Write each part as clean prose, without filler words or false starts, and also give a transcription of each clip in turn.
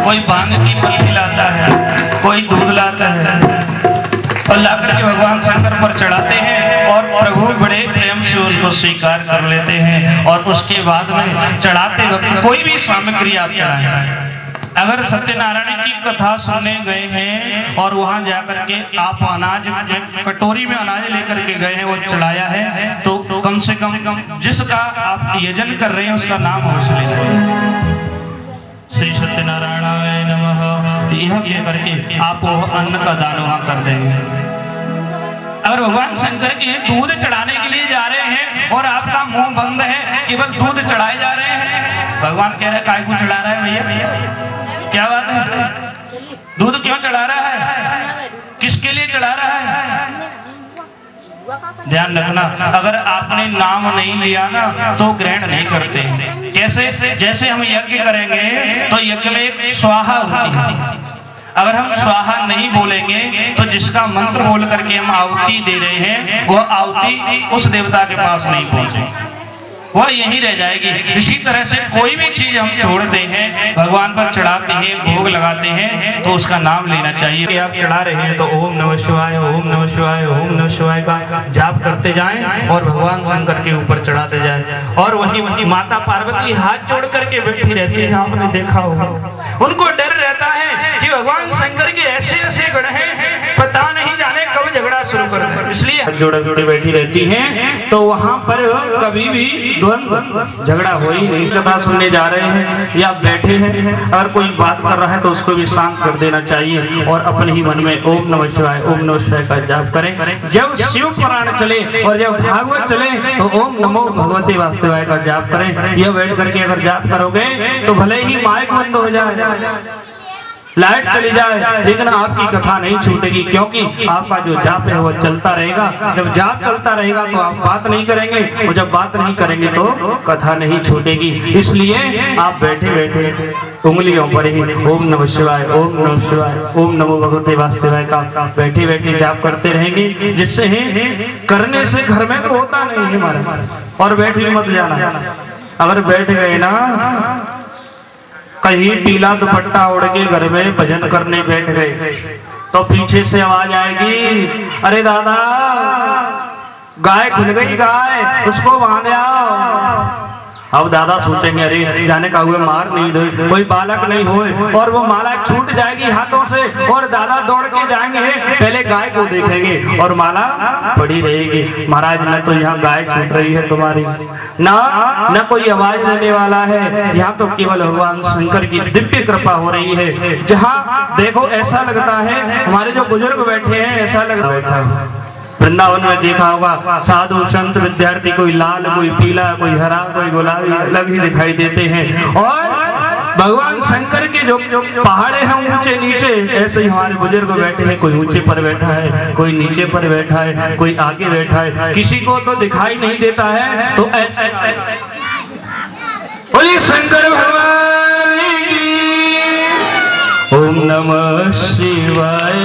कोई भांग की पत्ती लाता है, कोई दूध लाता है और लाकर के भगवान शंकर पर चढ़ाते हैं और प्रभु बड़े प्रेम से उसको स्वीकार कर लेते हैं। और उसके बाद में चढ़ाते वक्त कोई भी सामग्री आप चढ़ाएं, अगर सत्यनारायण की कथा सुनने गए हैं और वहां जाकर के आप अनाज कटोरी में अनाज लेकर के गए हैं, वो चढ़ाया है, तो कम से कम जिसका आप यजन कर रहे हैं उसका नाम अवश्य लेना चाहिए। श्री सत्यनारायणाय नमः यह कह करके आप वो अन्न का दान वहां कर देंगे। अगर भगवान शंकर के दूध चढ़ाने के लिए जा रहे हैं और आपका मुंह बंद है, केवल दूध चढ़ाए जा रहे हैं, भगवान कह रहे काय को चढ़ा रहा है भैया, क्या बात है, दूध क्यों चढ़ा रहा है, किसके लिए चढ़ा रहा है? ध्यान रखना, अगर आपने नाम नहीं लिया ना तो ग्रहण नहीं करते। कैसे? जैसे हम यज्ञ करेंगे तो यज्ञ में एक स्वाहा होती है, अगर हम स्वाहा नहीं बोलेंगे तो जिसका मंत्र बोल करके हम आहुति दे रहे हैं वो आहुति उस देवता के पास नहीं पहुंचेगी, वह यहीं रह जाएगी। इसी तरह से कोई भी चीज हम छोड़ते हैं, भगवान पर चढ़ाते हैं, भोग लगाते हैं, तो उसका नाम लेना चाहिए। कि आप चढ़ा रहे हैं तो ओम नमः शिवाय, ओम नमः शिवाय, ओम नमः शिवाय का जाप करते जाएं और भगवान शंकर के ऊपर चढ़ाते जाएं। और वही माता पार्वती हाथ जोड़ करके बैठी रहती है, आपने देखा होगा, उनको डर रहता है कि भगवान शंकर के ऐसे ऐसे गण हैं, पता नहीं जाने कब झगड़ा शुरू कर दे, इसलिए जोड़े जोड़े बैठी रहती हैं। तो वहां पर कभी भी द्वंद्व झगड़ा हो ही नहीं। कथा सुनने जा रहे हैं या बैठे हैं, अगर कोई बात कर रहा है तो उसको भी शांत कर देना चाहिए और अपने ही मन में ओम नमः शिवाय, ओम नमः शिवाय का जाप करें। जब शिव पुराण चले और जब भागवत चले तो ओम नमो भगवते वासुदेवाय का जाप करें। यह बैठ करके अगर जाप करोगे तो भले ही माइक बंद हो जाए, लाइट चली जाए, लेकिन आपकी कथा नहीं छूटेगी, क्योंकि आपका जो जाप है वो चलता रहेगा। जब जाप चलता रहेगा तो आप बात नहीं करेंगे, और जब बात नहीं करेंगे तो कथा नहीं छूटेगी। इसलिए आप बैठे बैठे उंगलियों पर ही ओम नमः शिवाय, ओम नमः शिवाय, ओम नमो भगवते वासुदेवाय का बैठे बैठे जाप करते रहेंगे। जिससे करने से घर में तो होता नहीं है हमारे, और बैठ भी मत जाना। अगर बैठ गए ना, कहीं पीला दुपट्टा ओढ़ के घर में भजन करने बैठ गए तो पीछे से आवाज आएगी, अरे दादा गाय खुल गई, गाय उसको बांध आओ। अब दादा सोचेंगे अरे जाने का हुए मार नहीं दे, कोई बालक नहीं होए, और वो माला छूट जाएगी हाथों से और दादा दौड़ के जाएंगे, पहले गाय को देखेंगे और माला पड़ी रहेगी। महाराज न तो यहाँ गाय छूट रही है तुम्हारी, न कोई आवाज देने वाला है, यहाँ तो केवल भगवान शंकर की दिव्य कृपा हो रही है। जहाँ देखो ऐसा लगता है, हमारे जो बुजुर्ग बैठे हैं ऐसा लगता है, वृंदावन में देखा होगा साधु संत विद्यार्थी कोई लाल, कोई पीला, कोई हरा, कोई गुलाबी अलग ही दिखाई देते हैं। और भगवान शंकर के जो पहाड़े हैं ऊंचे नीचे, ऐसे ही हमारे बुजुर्ग बैठे हैं, कोई ऊंचे पर बैठा है, कोई नीचे पर बैठा है, कोई आगे बैठा है, किसी को तो दिखाई नहीं देता है। तो ऐसे बोलिए शंकर भगवान की ओम नमः शिवाय,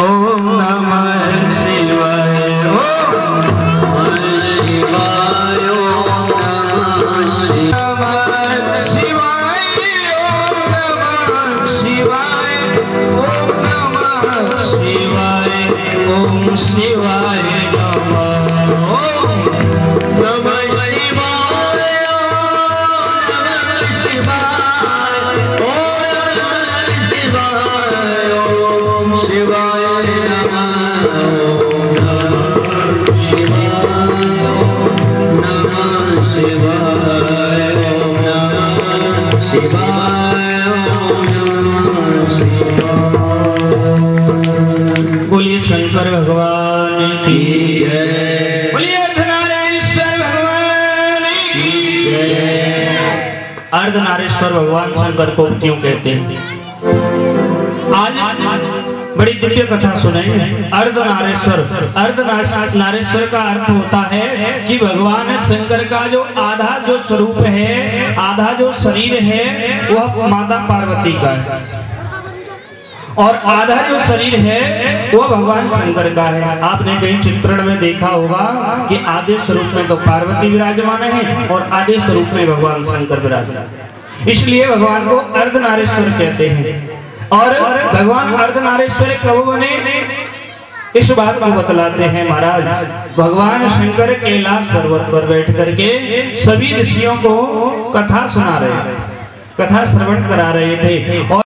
ओम नमः शिवाय, ओम नमः शिवाय, ओम नमः शिवाय, ओम नमः शिवाय, ओम नमः शिवाय, ओम शिवाय नमः, ओम नमः शिवाय, ओम नमः शिवाय, ओम शिवाय नमः, ओम नमः शिवाय, ओम नमः शिवाय, ओम नमः शिवाय। बोलिए शंकर भगवान की जय, बोलिए अर्धनारेश्वर भगवान की जय। अर्धनारेश्वर भगवान शंकर को क्यों कहते हैं? आज बड़ी दिव्य कथा सुनेंगे। अर्धनारेश्वर, अर्धनारेश्वर का अर्थ होता है कि भगवान शंकर का जो आधा जो स्वरूप है, आधा जो शरीर है वह माता पार्वती का है, और आधा जो शरीर है वो भगवान शंकर का है। आपने कहीं चित्रण में देखा होगा कि आधे स्वरूप में तो पार्वती विराजमान है और आधे स्वरूप में भगवान शंकर विराजमान है। इसलिए भगवान को अर्धनारीश्वर कहते हैं। और भगवान अर्धनारीश्वर कब बने, इस बात को बतलाते हैं महाराज। भगवान शंकर कैलाश पर्वत पर बैठ करके सभी ऋषियों को कथा सुना रहे थे, कथा श्रवण करा रहे थे। और